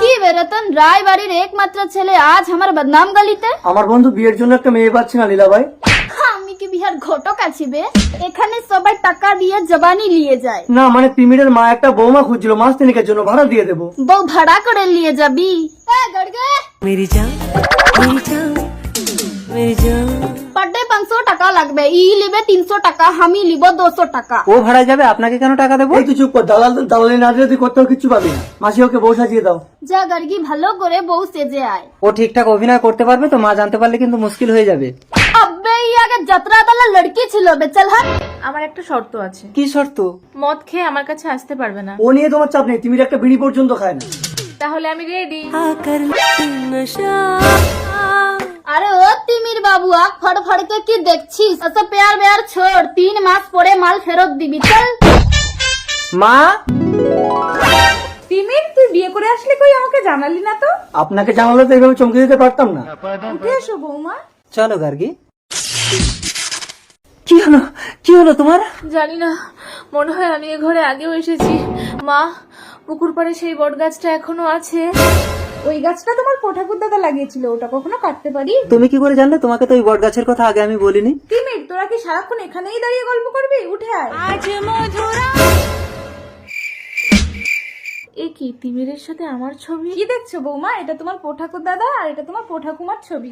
কি বেরতন রায় বাড়ির একমাত্র ছেলে আজ আমার বদনাম গালিতে। আমার বন্ধু বিয়ের জন্য একটা মেয়ে পাচ্ছে না লীলা ভাই। আমি কি বিহার ঘটক আছি বে? এখানে সবাই টাকা দিয়ে জবানি নিয়ে যায়। না মানে তিমিরের মা একটা বৌমা খুঁজছিল মাস তিনেকের জন্য, ভাড়া দিয়ে দেবো। বউ ভাড়া করে নিয়ে যাবি? গড়গে मेरी जान मेरी जान मेरी जान। পার ডে 500 টাকা লাগবে। ই লিবে 300 টাকা, আমি লিব 200 টাকা। ও ভাড়া যাবে, আপনাকে কেন টাকা দেবো? এই তুই চুপ কর, দালালি না দিলে তুই করতেও কিচ্ছু পাবি না। মাসি ওকে বউ সাজিয়ে দাও। যা গড়গি ভালো করে বউ সেজে আয়। ও ঠিকঠাক অভিনয় করতে পারবে তো? মা জানতে পারলে কিন্তু মুশকিল হয়ে যাবে। আব্বে ই আগে যাত্রা দলা লড়কি ছিল বে, চল হাট। আমার একটা শর্ত আছে, কি শর্ত? মদ খেয়ে আমার কাছে আসতে পারবে না। ও নিয়ে তোমার চাপ নেই, তিমির একটা বিড়ি পর্যন্ত খায় না। তাহলে আমি রেডি। आकर नशा আরে ও তিমির বাবু, আখ ফড় ফড়কে কি দেখছিস? এত পেয়ার বেয়ার ছোড়, 3 মাস পরে মাল ফেরত দিবি, চল। মা তিমির, তুই বিয়ে করে আসলি কই, আমাকে জানালি না তো? আপনাকে জানালে তো এইভাবে চমকে দিতে পারতাম না। উঠে এসো বৌমা। চলো গার্গি। কি হলো তোমার? জানি না, মনে হয় আমি এ ঘরে আগেও এসেছি। মা, পুকুর পাড়ে সেই বট গাছটা এখনো আছে। ওই গাছটা তোমার ঠাকুর দাদা লাগিয়েছিল, ওটা কখনো কাটতে পারি? তুমি কি করে জানলে? তোমাকে তো ওই বট গাছের কথা আগে আমি বলিনি। তিমির, তোরা কি সারাক্ষণ এখানেই দাঁড়িয়ে গল্প করবি? উঠে আয়। आज मधुरा এ কি, তিমিরের সাথে আমার ছবি? কি দেখছো বৌমা? এটা তোমার ঠাকুর দাদা আর এটা তোমার ঠাকুমার ছবি।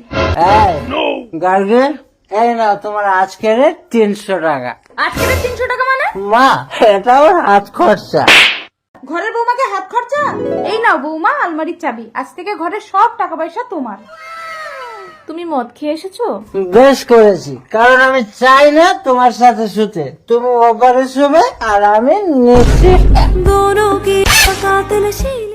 গার্গি, এই না তোমার আজকের 300 টাকা। আজকে 300 টাকা মানে? মা এটা ওর হাত খরচা। ঘরের বৌমাকে হাত খরচা? এই নাও বৌমা আলমারির চাবি, আজ থেকে ঘরের সব টাকা পয়সা তোমার। তুমি মদ খেয়ে এসেছো? বেশ করেছি, কারণ আমি চাই না তোমার সাথে শুতে। তুমি ওপারে শুবে আর আমি নিচে। दोनों की कातिल शीला।